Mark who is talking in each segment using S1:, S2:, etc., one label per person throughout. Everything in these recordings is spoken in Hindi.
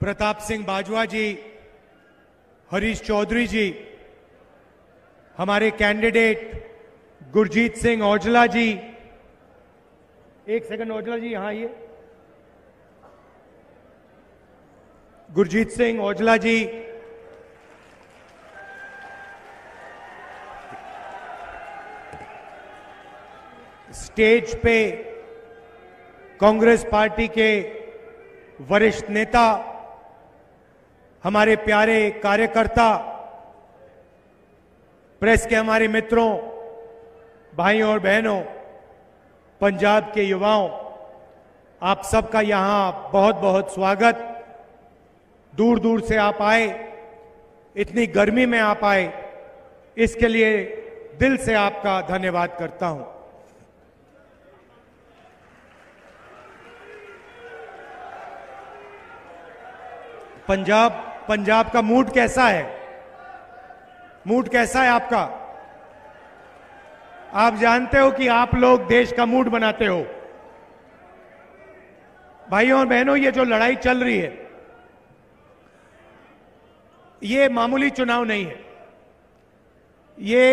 S1: प्रताप सिंह बाजवा जी, हरीश चौधरी जी, हमारे कैंडिडेट गुरजीत सिंह औजला जी, एक सेकंड औजला जी यहां आइए, गुरजीत सिंह औजला जी, स्टेज पे कांग्रेस पार्टी के वरिष्ठ नेता, हमारे प्यारे कार्यकर्ता, प्रेस के हमारे मित्रों, भाइयों और बहनों, पंजाब के युवाओं, आप सबका यहां बहुत बहुत स्वागत। दूर दूर से आप आए, इतनी गर्मी में आप आए, इसके लिए दिल से आपका धन्यवाद करता हूं। पंजाब का मूड कैसा है? मूड कैसा है आपका? आप जानते हो कि आप लोग देश का मूड बनाते हो। भाइयों और बहनों, ये जो लड़ाई चल रही है, ये मामूली चुनाव नहीं है। ये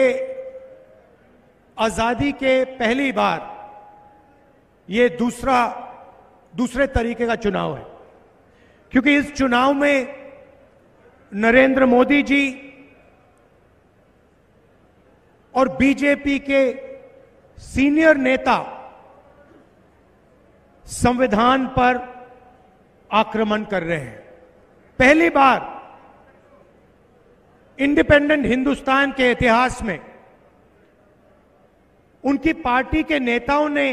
S1: आजादी के पहली बार ये दूसरे तरीके का चुनाव है, क्योंकि इस चुनाव में नरेंद्र मोदी जी और बीजेपी के सीनियर नेता संविधान पर आक्रमण कर रहे हैं। पहली बार इंडिपेंडेंट हिंदुस्तान के इतिहास में उनकी पार्टी के नेताओं ने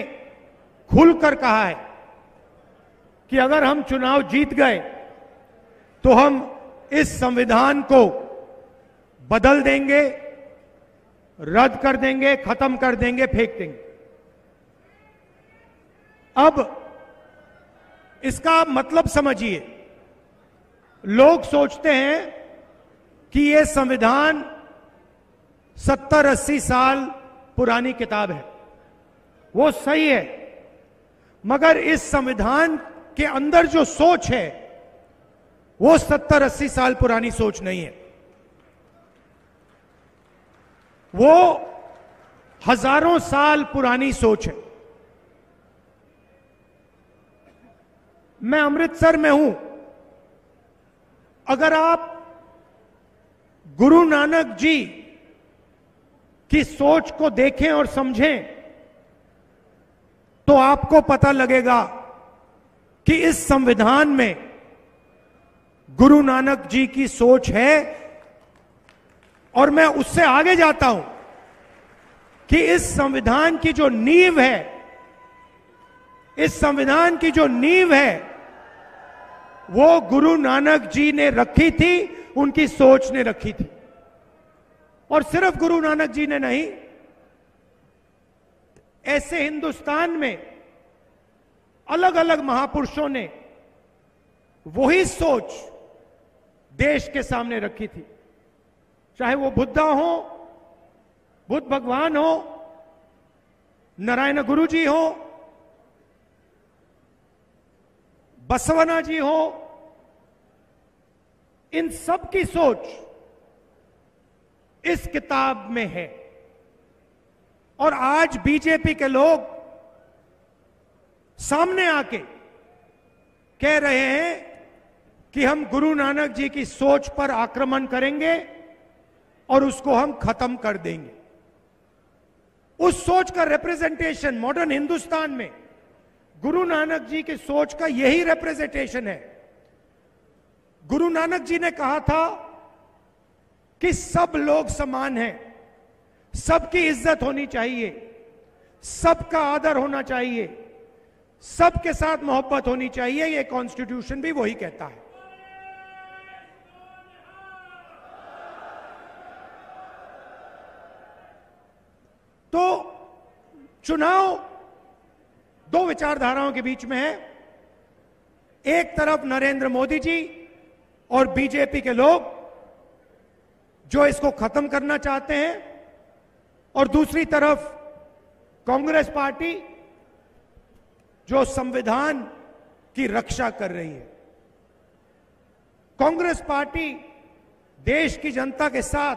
S1: खुलकर कहा है कि अगर हम चुनाव जीत गए तो हम इस संविधान को बदल देंगे, रद्द कर देंगे, खत्म कर देंगे, फेंक देंगे। अब इसका मतलब समझिए, लोग सोचते हैं कि यह संविधान 70-80 साल पुरानी किताब है। वो सही है, मगर इस संविधान के अंदर जो सोच है वो 70-80 साल पुरानी सोच नहीं है। वो हजारों साल पुरानी सोच है। मैं अमृतसर में हूं। अगर आप गुरु नानक जी की सोच को देखें और समझें तो आपको पता लगेगा कि इस संविधान में गुरु नानक जी की सोच है। और मैं उससे आगे जाता हूं कि इस संविधान की जो नींव है, इस संविधान की जो नींव है वो गुरु नानक जी ने रखी थी, उनकी सोच ने रखी थी। और सिर्फ गुरु नानक जी ने नहीं, ऐसे हिंदुस्तान में अलग अलग महापुरुषों ने वही सोच देश के सामने रखी थी। चाहे वो बुद्धा हो, बुद्ध भगवान हो, नारायण गुरु जी हो, बसवना जी हो, इन सब की सोच इस किताब में है। और आज बीजेपी के लोग सामने आके कह रहे हैं कि हम गुरु नानक जी की सोच पर आक्रमण करेंगे और उसको हम खत्म कर देंगे। उस सोच का रिप्रेजेंटेशन मॉडर्न हिंदुस्तान में गुरु नानक जी की सोच का यही रिप्रेजेंटेशन है। गुरु नानक जी ने कहा था कि सब लोग समान हैं, सबकी इज्जत होनी चाहिए, सबका आदर होना चाहिए, सबके साथ मोहब्बत होनी चाहिए। ये कॉन्स्टिट्यूशन भी वही कहता है। तो चुनाव दो विचारधाराओं के बीच में है। एक तरफ नरेंद्र मोदी जी और बीजेपी के लोग जो इसको खत्म करना चाहते हैं, और दूसरी तरफ कांग्रेस पार्टी जो संविधान की रक्षा कर रही है। कांग्रेस पार्टी देश की जनता के साथ,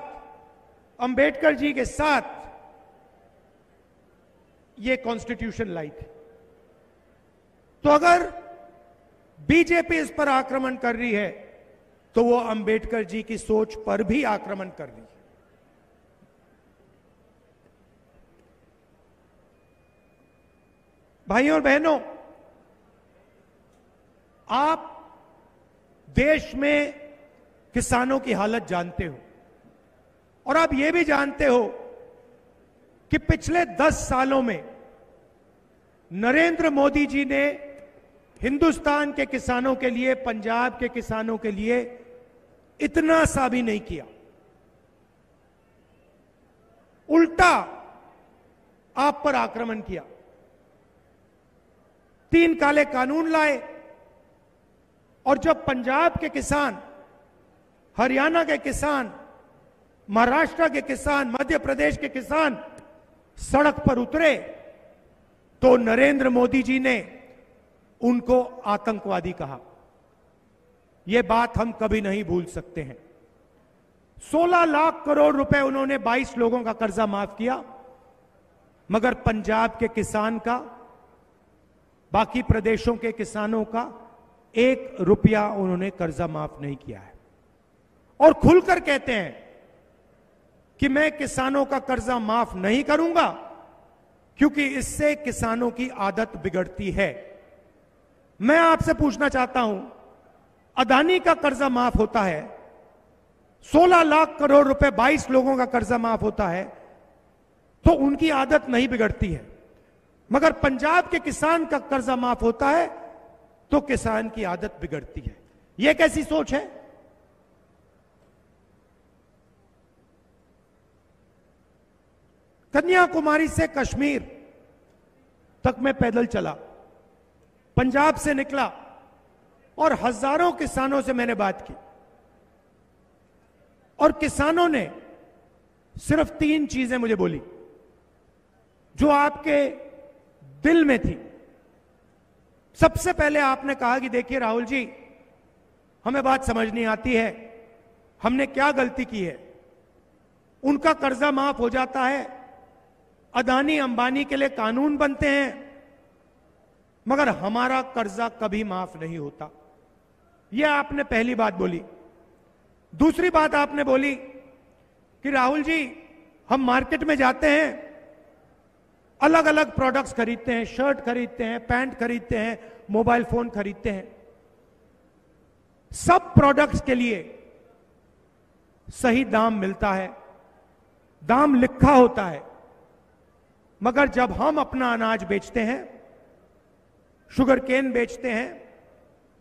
S1: अंबेडकर जी के साथ ये कॉन्स्टिट्यूशन लाई थी। तो अगर बीजेपी इस पर आक्रमण कर रही है तो वो अंबेडकर जी की सोच पर भी आक्रमण कर रही है। भाइयों और बहनों, आप देश में किसानों की हालत जानते हो और आप यह भी जानते हो कि पिछले 10 सालों में नरेंद्र मोदी जी ने हिंदुस्तान के किसानों के लिए, पंजाब के किसानों के लिए इतना सा भी नहीं किया। उल्टा आप पर आक्रमण किया। 3 काले कानून लाए और जब पंजाब के किसान, हरियाणा के किसान, महाराष्ट्र के किसान, मध्य प्रदेश के किसान सड़क पर उतरे तो नरेंद्र मोदी जी ने उनको आतंकवादी कहा। यह बात हम कभी नहीं भूल सकते हैं। 16 लाख करोड़ रुपए उन्होंने 22 लोगों का कर्जा माफ किया, मगर पंजाब के किसान का, बाकी प्रदेशों के किसानों का 1 रुपया उन्होंने कर्जा माफ नहीं किया है। और खुलकर कहते हैं कि मैं किसानों का कर्जा माफ नहीं करूंगा क्योंकि इससे किसानों की आदत बिगड़ती है। मैं आपसे पूछना चाहता हूं, अदानी का कर्जा माफ होता है, 16 लाख करोड़ रुपए 22 लोगों का कर्जा माफ होता है, तो उनकी आदत नहीं बिगड़ती है, मगर पंजाब के किसान का कर्जा माफ होता है तो किसान की आदत बिगड़ती है। यह कैसी सोच है? कन्याकुमारी से कश्मीर तक मैं पैदल चला, पंजाब से निकला और हजारों किसानों से मैंने बात की और किसानों ने सिर्फ 3 चीजें मुझे बोली जो आपके दिल में थी। सबसे पहले आपने कहा कि देखिए राहुल जी, हमें बात समझ नहीं आती है, हमने क्या गलती की है। उनका कर्जा माफ हो जाता है, अदानी अंबानी के लिए कानून बनते हैं, मगर हमारा कर्जा कभी माफ नहीं होता। यह आपने पहली बात बोली। दूसरी बात आपने बोली कि राहुल जी, हम मार्केट में जाते हैं, अलग अलग प्रोडक्ट्स खरीदते हैं, शर्ट खरीदते हैं, पैंट खरीदते हैं, मोबाइल फोन खरीदते हैं, सब प्रोडक्ट्स के लिए सही दाम मिलता है, दाम लिखा होता है, मगर जब हम अपना अनाज बेचते हैं, शुगर केन बेचते हैं,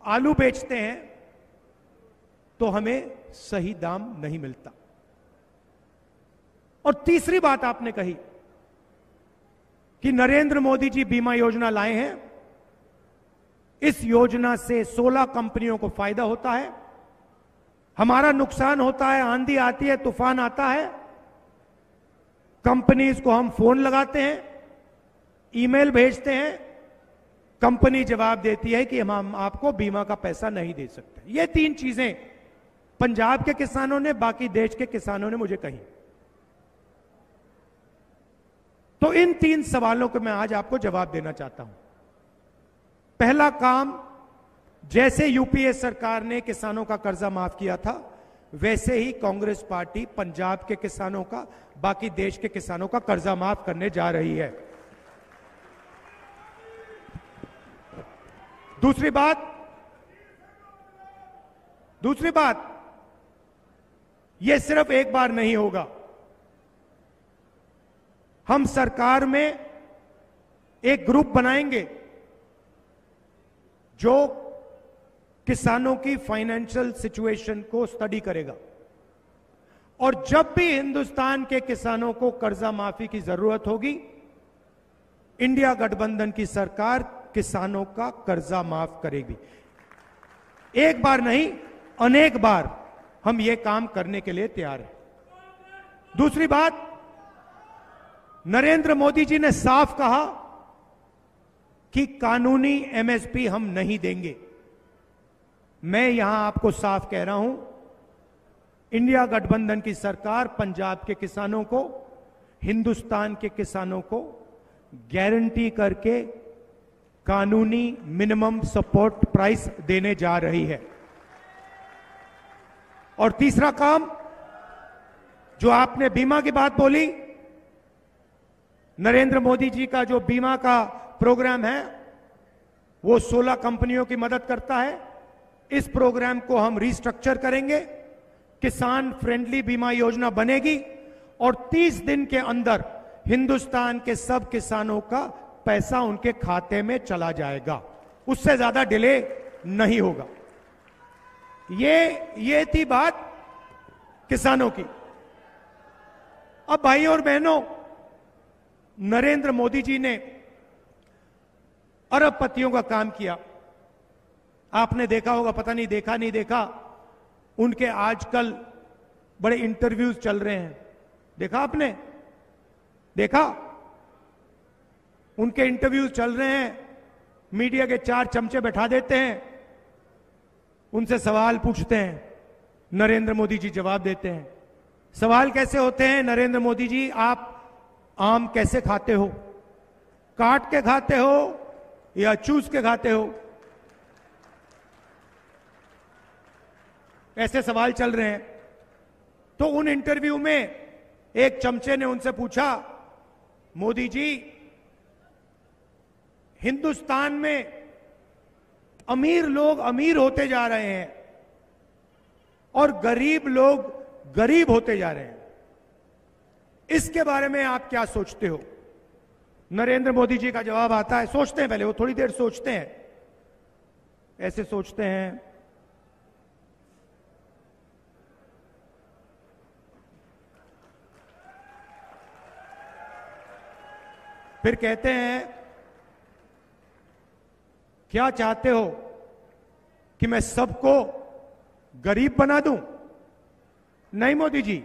S1: आलू बेचते हैं, तो हमें सही दाम नहीं मिलता। और तीसरी बात आपने कही कि नरेंद्र मोदी जी बीमा योजना लाए हैं, इस योजना से 16 कंपनियों को फायदा होता है, हमारा नुकसान होता है, आंधी आती है, तूफान आता है, कंपनीज को हम फोन लगाते हैं, ईमेल भेजते हैं, कंपनी जवाब देती है कि हम आपको बीमा का पैसा नहीं दे सकते। ये 3 चीजें पंजाब के किसानों ने, बाकी देश के किसानों ने मुझे कही। तो इन 3 सवालों को मैं आज आपको जवाब देना चाहता हूं। पहला काम, जैसे यूपीए सरकार ने किसानों का कर्जा माफ किया था, वैसे ही कांग्रेस पार्टी पंजाब के किसानों का, बाकी देश के किसानों का कर्जा माफ करने जा रही है। दूसरी बात, यह सिर्फ एक बार नहीं होगा। हम सरकार में एक ग्रुप बनाएंगे जो किसानों की फाइनेंशियल सिचुएशन को स्टडी करेगा, और जब भी हिंदुस्तान के किसानों को कर्जा माफी की जरूरत होगी, इंडिया गठबंधन की सरकार किसानों का कर्जा माफ करेगी। एक बार नहीं, अनेक बार हम ये काम करने के लिए तैयार हैं। दूसरी बात, नरेंद्र मोदी जी ने साफ कहा कि कानूनी एमएसपी हम नहीं देंगे। मैं यहां आपको साफ कह रहा हूं, इंडिया गठबंधन की सरकार पंजाब के किसानों को, हिंदुस्तान के किसानों को गारंटी करके कानूनी मिनिमम सपोर्ट प्राइस देने जा रही है। और तीसरा काम, जो आपने बीमा की बात बोली, नरेंद्र मोदी जी का जो बीमा का प्रोग्राम है वो 16 कंपनियों की मदद करता है। इस प्रोग्राम को हम रिस्ट्रक्चर करेंगे, किसान फ्रेंडली बीमा योजना बनेगी और 30 दिन के अंदर हिंदुस्तान के सब किसानों का पैसा उनके खाते में चला जाएगा। उससे ज्यादा डिले नहीं होगा। ये थी बात किसानों की। अब भाइयों और बहनों, नरेंद्र मोदी जी ने अरबपतियों का काम किया। आपने देखा होगा, पता नहीं देखा नहीं देखा, उनके आजकल बड़े इंटरव्यूज चल रहे हैं। देखा आपने? देखा? उनके इंटरव्यूज चल रहे हैं, मीडिया के 4 चमचे बैठा देते हैं, उनसे सवाल पूछते हैं, नरेंद्र मोदी जी जवाब देते हैं। सवाल कैसे होते हैं? नरेंद्र मोदी जी, आप आम कैसे खाते हो? काट के खाते हो या चूस के खाते हो? ऐसे सवाल चल रहे हैं। तो उन इंटरव्यू में एक चमचे ने उनसे पूछा, मोदी जी, हिंदुस्तान में अमीर लोग अमीर होते जा रहे हैं और गरीब लोग गरीब होते जा रहे हैं, इसके बारे में आप क्या सोचते हो? नरेंद्र मोदी जी का जवाब आता है, सोचते हैं, पहले वो थोड़ी देर सोचते हैं, ऐसे सोचते हैं, फिर कहते हैं, क्या चाहते हो कि मैं सबको गरीब बना दूं? नहीं मोदी जी,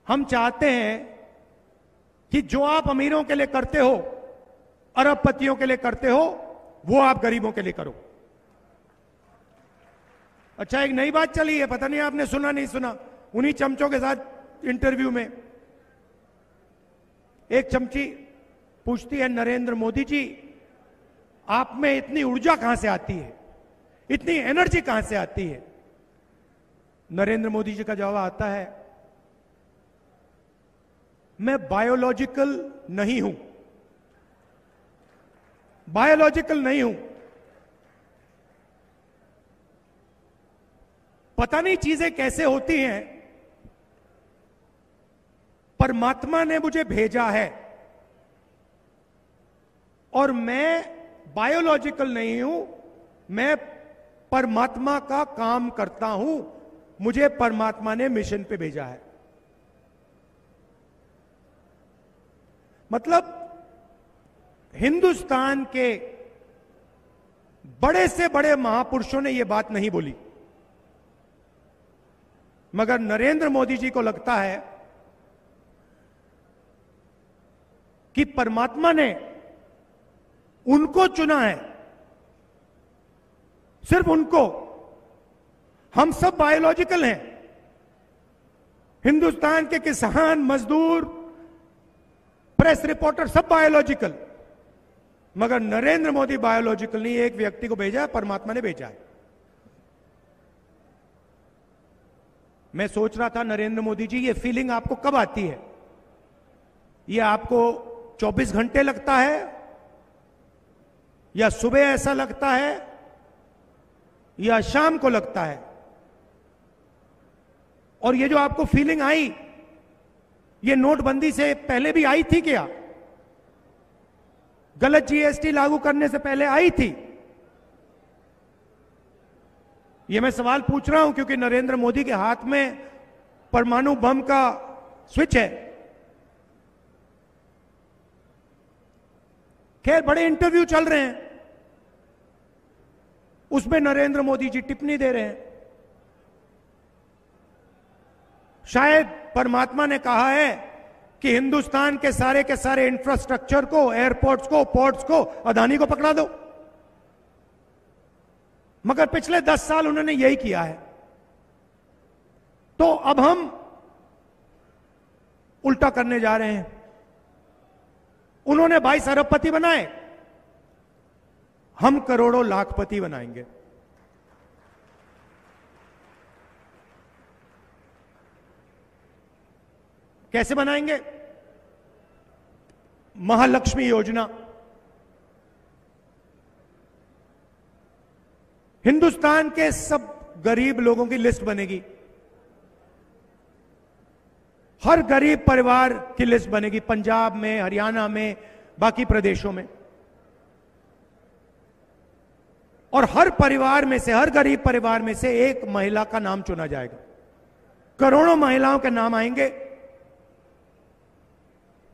S1: हम चाहते हैं कि जो आप अमीरों के लिए करते हो, अरबपतियों के लिए करते हो, वो आप गरीबों के लिए करो। अच्छा, एक नई बात चली है, पता नहीं आपने सुना नहीं सुना, उन्हीं चमचों के साथ इंटरव्यू में एक चमची पूछती है, नरेंद्र मोदी जी, आप में इतनी ऊर्जा कहां से आती है, इतनी एनर्जी कहां से आती है? नरेंद्र मोदी जी का जवाब आता है, मैं बायोलॉजिकल नहीं हूं, बायोलॉजिकल नहीं हूं। पता नहीं चीजें कैसे होती हैं, परमात्मा ने मुझे भेजा है और मैं बायोलॉजिकल नहीं हूं, मैं परमात्मा का काम करता हूं, मुझे परमात्मा ने मिशन पे भेजा है। मतलब हिंदुस्तान के बड़े से बड़े महापुरुषों ने यह बात नहीं बोली, मगर नरेंद्र मोदी जी को लगता है कि परमात्मा ने उनको चुना है, सिर्फ उनको। हम सब बायोलॉजिकल हैं, हिंदुस्तान के किसान, मजदूर, प्रेस रिपोर्टर, सब बायोलॉजिकल, मगर नरेंद्र मोदी बायोलॉजिकल नहीं। एक व्यक्ति को भेजा है, परमात्मा ने भेजा है। मैं सोच रहा था, नरेंद्र मोदी जी, ये फीलिंग आपको कब आती है? ये आपको 24 घंटे लगता है या सुबह ऐसा लगता है या शाम को लगता है? और ये जो आपको फीलिंग आई, ये नोटबंदी से पहले भी आई थी क्या? गलत जीएसटी लागू करने से पहले आई थी? ये मैं सवाल पूछ रहा हूं क्योंकि नरेंद्र मोदी के हाथ में परमाणु बम का स्विच है। खैर, बड़े इंटरव्यू चल रहे हैं, उसमें नरेंद्र मोदी जी टिप्पणी दे रहे हैं। शायद परमात्मा ने कहा है कि हिंदुस्तान के सारे इंफ्रास्ट्रक्चर को, एयरपोर्ट्स को, पोर्ट्स को अदानी को पकड़ा दो। मगर पिछले 10 साल उन्होंने यही किया है। तो अब हम उल्टा करने जा रहे हैं। उन्होंने 22 अरबपति बनाए, हम करोड़ों लाखपति बनाएंगे। कैसे बनाएंगे? महालक्ष्मी योजना। हिंदुस्तान के सब गरीब लोगों की लिस्ट बनेगी, हर गरीब परिवार की लिस्ट बनेगी, पंजाब में, हरियाणा में, बाकी प्रदेशों में। और हर परिवार में से, हर गरीब परिवार में से एक महिला का नाम चुना जाएगा। करोड़ों महिलाओं के नाम आएंगे।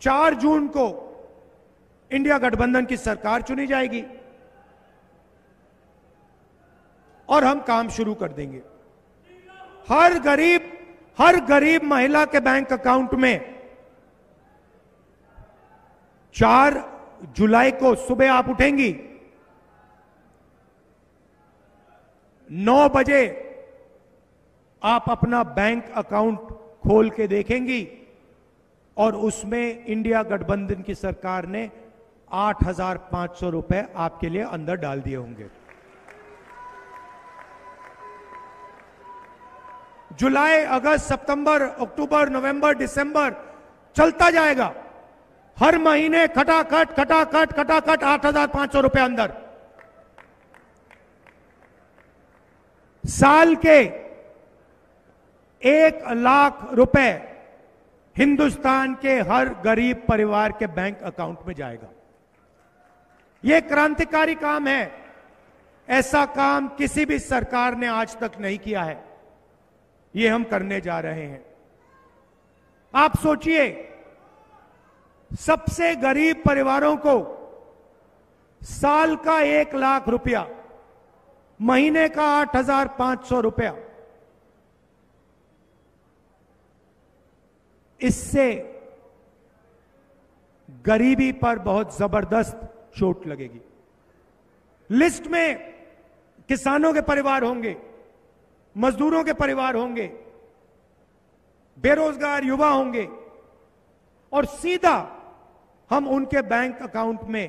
S1: 4 जून को इंडिया गठबंधन की सरकार चुनी जाएगी और हम काम शुरू कर देंगे। हर गरीब महिला के बैंक अकाउंट में 4 जुलाई को सुबह आप उठेंगी, 9 बजे आप अपना बैंक अकाउंट खोल के देखेंगी और उसमें इंडिया गठबंधन की सरकार ने 8,500 रुपए आपके लिए अंदर डाल दिए होंगे। जुलाई, अगस्त, सितंबर, अक्टूबर, नवंबर, दिसंबर चलता जाएगा। हर महीने खटाखट 8,500 रुपए अंदर। साल के 1 लाख रुपए हिंदुस्तान के हर गरीब परिवार के बैंक अकाउंट में जाएगा। यह क्रांतिकारी काम है। ऐसा काम किसी भी सरकार ने आज तक नहीं किया है। ये हम करने जा रहे हैं। आप सोचिए, सबसे गरीब परिवारों को साल का 1 लाख रुपया, महीने का 8,500 रुपया, इससे गरीबी पर बहुत जबरदस्त चोट लगेगी। लिस्ट में किसानों के परिवार होंगे, मजदूरों के परिवार होंगे, बेरोजगार युवा होंगे और सीधा हम उनके बैंक अकाउंट में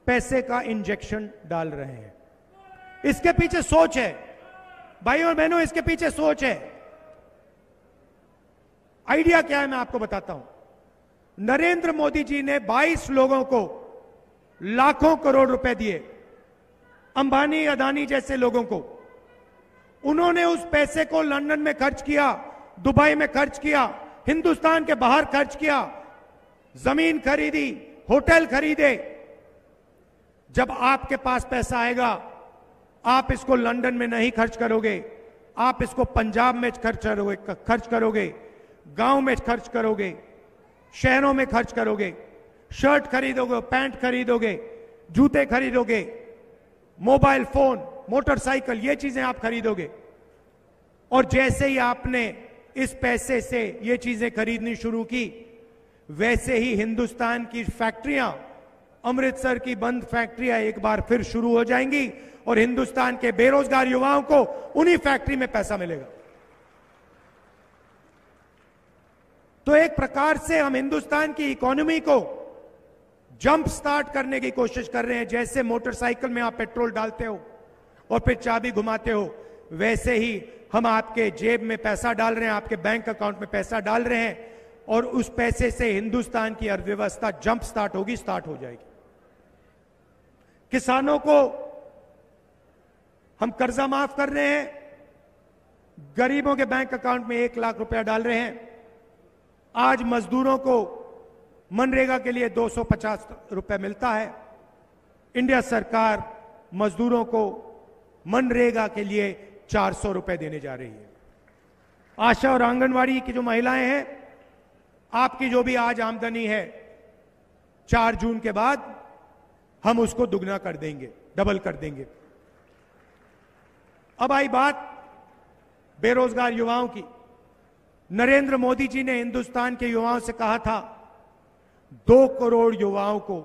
S1: पैसे का इंजेक्शन डाल रहे हैं। इसके पीछे सोच है भाइयों और बहनों, इसके पीछे सोच है। आइडिया क्या है मैं आपको बताता हूं। नरेंद्र मोदी जी ने 22 लोगों को लाखों करोड़ रुपए दिए, अंबानी, अदानी जैसे लोगों को। उन्होंने उस पैसे को लंदन में खर्च किया, दुबई में खर्च किया, हिंदुस्तान के बाहर खर्च किया, जमीन खरीदी, होटल खरीदे। जब आपके पास पैसा आएगा, आप इसको लंदन में नहीं खर्च करोगे, आप इसको पंजाब में खर्च करोगे, गांव में खर्च करोगे, शहरों में खर्च करोगे, शर्ट खरीदोगे, पैंट खरीदोगे, जूते खरीदोगे, मोबाइल फोन, मोटरसाइकिल, ये चीजें आप खरीदोगे। और जैसे ही आपने इस पैसे से ये चीजें खरीदनी शुरू की, वैसे ही हिंदुस्तान की फैक्ट्रियां, अमृतसर की बंद फैक्ट्रियां एक बार फिर शुरू हो जाएंगी और हिंदुस्तान के बेरोजगार युवाओं को उन्हीं फैक्ट्री में पैसा मिलेगा। तो एक प्रकार से हम हिंदुस्तान की इकोनॉमी को जंप स्टार्ट करने की कोशिश कर रहे हैं। जैसे मोटरसाइकिल में आप पेट्रोल डालते हो और फिर चाबी घुमाते हो, वैसे ही हम आपके जेब में पैसा डाल रहे हैं, आपके बैंक अकाउंट में पैसा डाल रहे हैं और उस पैसे से हिंदुस्तान की अर्थव्यवस्था जंप स्टार्ट होगी, स्टार्ट हो जाएगी। किसानों को हम कर्जा माफ कर रहे हैं, गरीबों के बैंक अकाउंट में 1 लाख रुपया डाल रहे हैं। आज मजदूरों को मनरेगा के लिए 250 रुपए मिलता है। इंडिया सरकार मजदूरों को मनरेगा के लिए 400 रुपए देने जा रही है। आशा और आंगनवाड़ी की जो महिलाएं हैं, आपकी जो भी आज आमदनी है, 4 जून के बाद हम उसको दुगना कर देंगे, डबल कर देंगे। अब आई बात बेरोजगार युवाओं की। नरेंद्र मोदी जी ने हिंदुस्तान के युवाओं से कहा था 2 करोड़ युवाओं को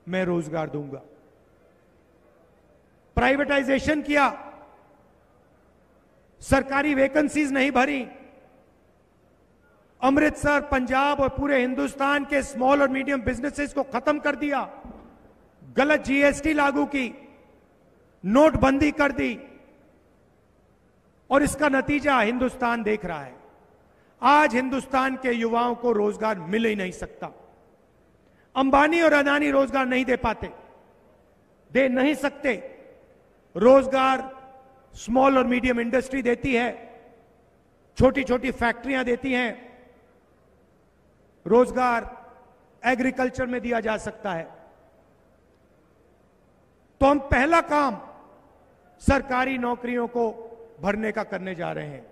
S1: मैं रोजगार दूंगा। प्राइवेटाइजेशन किया, सरकारी वैकेंसीज नहीं भरी, अमृतसर, पंजाब और पूरे हिंदुस्तान के स्मॉल और मीडियम बिजनेसेस को खत्म कर दिया, गलत जीएसटी लागू की, नोटबंदी कर दी, और इसका नतीजा हिंदुस्तान देख रहा है। आज हिंदुस्तान के युवाओं को रोजगार मिल ही नहीं सकता। अंबानी और अदानी रोजगार नहीं दे पाते, दे नहीं सकते। रोजगार स्मॉल और मीडियम इंडस्ट्री देती है, छोटी छोटी फैक्ट्रियां देती हैं, रोजगार एग्रीकल्चर में दिया जा सकता है। तो हम पहला काम सरकारी नौकरियों को भरने का करने जा रहे हैं।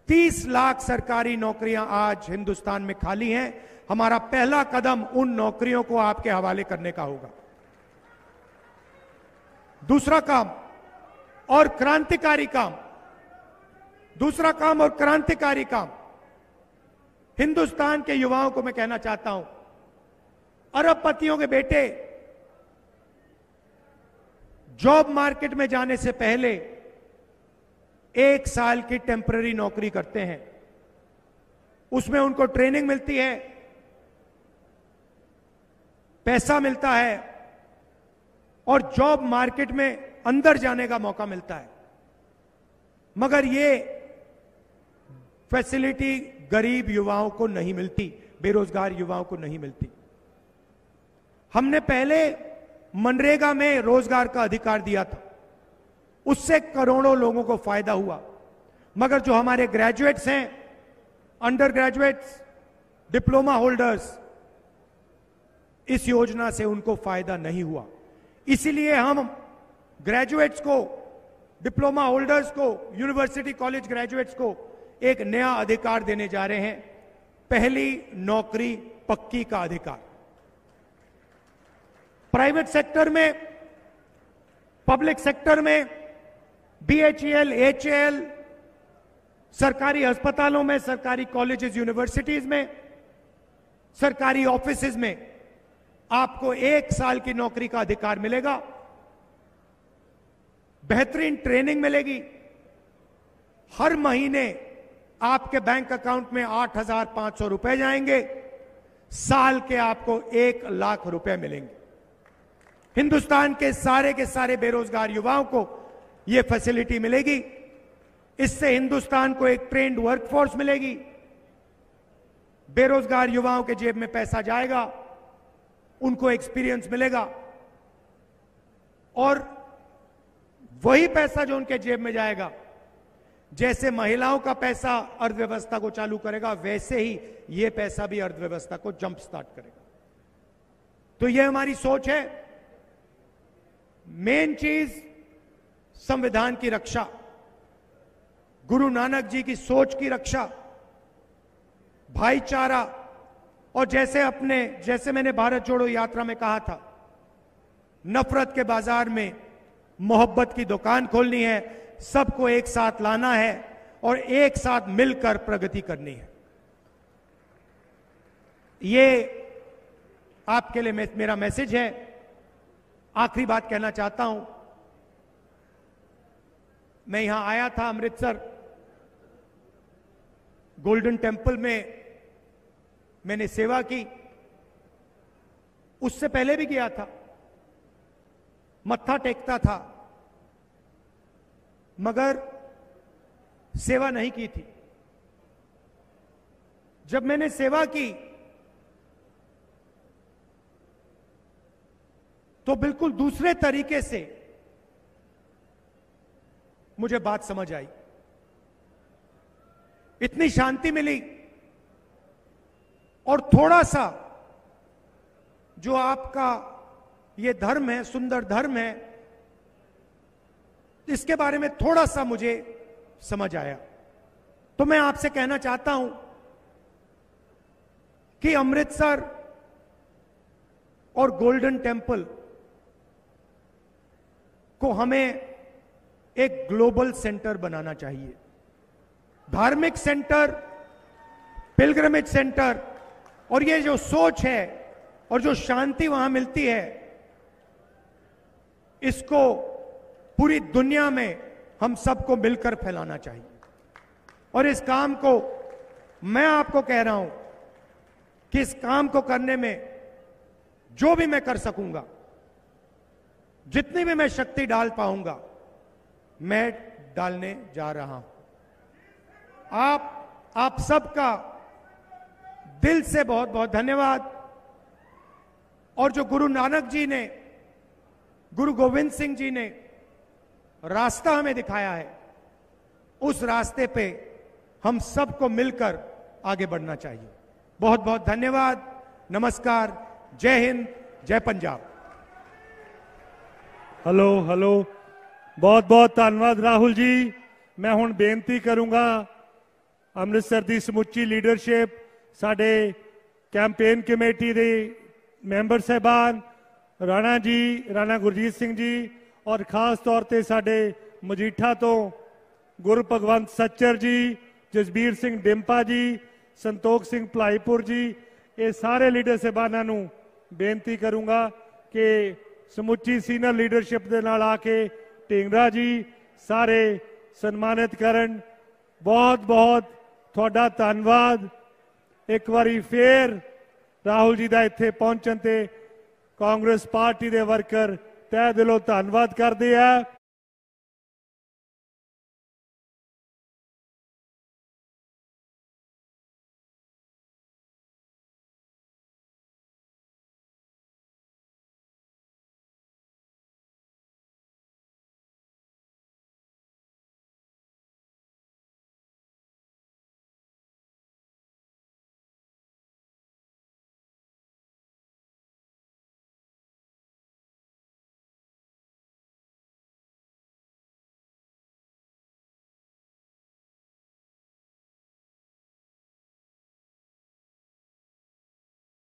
S1: 30 लाख सरकारी नौकरियां आज हिंदुस्तान में खाली हैं। हमारा पहला कदम उन नौकरियों को आपके हवाले करने का होगा। दूसरा काम और क्रांतिकारी काम, दूसरा काम और क्रांतिकारी काम, हिंदुस्तान के युवाओं को मैं कहना चाहता हूं, अरबपतियों के बेटे जॉब मार्केट में जाने से पहले 1 साल की टेम्पररी नौकरी करते हैं। उसमें उनको ट्रेनिंग मिलती है, पैसा मिलता है और जॉब मार्केट में अंदर जाने का मौका मिलता है। मगर ये फैसिलिटी गरीब युवाओं को नहीं मिलती, बेरोजगार युवाओं को नहीं मिलती। हमने पहले मनरेगा में रोजगार का अधिकार दिया था, उससे करोड़ों लोगों को फायदा हुआ। मगर जो हमारे ग्रेजुएट्स हैं, अंडर ग्रेजुएट्स, डिप्लोमा होल्डर्स, इस योजना से उनको फायदा नहीं हुआ। इसीलिए हम ग्रेजुएट्स को, डिप्लोमा होल्डर्स को, यूनिवर्सिटी कॉलेज ग्रेजुएट्स को एक नया अधिकार देने जा रहे हैं, पहली नौकरी पक्की का अधिकार। प्राइवेट सेक्टर में, पब्लिक सेक्टर में, बीएचईएल, एचएएल, सरकारी अस्पतालों में, सरकारी कॉलेजेस, यूनिवर्सिटीज में, सरकारी ऑफिसेज में आपको 1 साल की नौकरी का अधिकार मिलेगा। बेहतरीन ट्रेनिंग मिलेगी। हर महीने आपके बैंक अकाउंट में 8,500 रुपए जाएंगे, साल के आपको 1 लाख रुपए मिलेंगे। हिंदुस्तान के सारे बेरोजगार युवाओं को यह फैसिलिटी मिलेगी। इससे हिंदुस्तान को एक ट्रेंड वर्कफोर्स मिलेगी। बेरोजगार युवाओं के जेब में पैसा जाएगा, उनको एक्सपीरियंस मिलेगा, और वही पैसा जो उनके जेब में जाएगा, जैसे महिलाओं का पैसा अर्थव्यवस्था को चालू करेगा, वैसे ही यह पैसा भी अर्थव्यवस्था को जंप स्टार्ट करेगा। तो यह हमारी सोच है। मेन चीज संविधान की रक्षा, गुरु नानक जी की सोच की रक्षा, भाईचारा, और जैसे मैंने भारत जोड़ो यात्रा में कहा था, नफरत के बाजार में मोहब्बत की दुकान खोलनी है, सबको एक साथ लाना है और एक साथ मिलकर प्रगति करनी है। ये आपके लिए मेरा मैसेज है। आखिरी बात कहना चाहता हूं, मैं यहां आया था अमृतसर, गोल्डन टेम्पल में मैंने सेवा की। उससे पहले भी गया था, मत्था टेकता था, मगर सेवा नहीं की थी। जब मैंने सेवा की तो बिल्कुल दूसरे तरीके से मुझे बात समझ आई, इतनी शांति मिली, और थोड़ा सा जो आपका ये धर्म है, सुंदर धर्म है, इसके बारे में थोड़ा सा मुझे समझ आया। तो मैं आपसे कहना चाहता हूं कि अमृतसर और गोल्डन टेम्पल को हमें एक ग्लोबल सेंटर बनाना चाहिए। धार्मिक सेंटर, पिलग्रिमेज सेंटर, और ये जो सोच है और जो शांति वहां मिलती है, इसको पूरी दुनिया में हम सबको मिलकर फैलाना चाहिए। और इस काम को मैं आपको कह रहा हूं कि इस काम को करने में जो भी मैं कर सकूंगा, जितनी भी मैं शक्ति डाल पाऊंगा, मैं डालने जा रहा हूं। आप सबका दिल से बहुत बहुत धन्यवाद। और जो गुरु नानक जी ने, गुरु गोविंद सिंह जी ने रास्ता हमें दिखाया है, उस रास्ते पे हम सबको मिलकर आगे बढ़ना चाहिए। बहुत बहुत धन्यवाद। नमस्कार। जय हिंद, जय पंजाब।
S2: हेलो हेलो, बहुत बहुत धन्यवाद राहुल जी। मैं हुण बेनती करूंगा अमृतसर की समुची लीडरशिप, साडे कैंपेन कमेटी के मैंबर साहबान, राणा जी, राणा गुरजीत सिंह जी, और खास तौर पर साडे मजीठा तो गुरु भगवंत सच्चर जी, जसबीर सिंह डिंपा जी, संतोख सिंह भलाईपुर जी, ये सारे लीडर साहबाना नूं बेनती करूंगा कि समुची सीनियर लीडरशिप के नाल आके ढींगरा जी सारे सन्मानित करन। बहुत बहुत थोड़ा धन्यवाद। एक बारी फिर राहुल जी का इत्थे पहुंचण ते कांग्रेस पार्टी के वर्कर तह दिलों धन्यवाद करते हैं।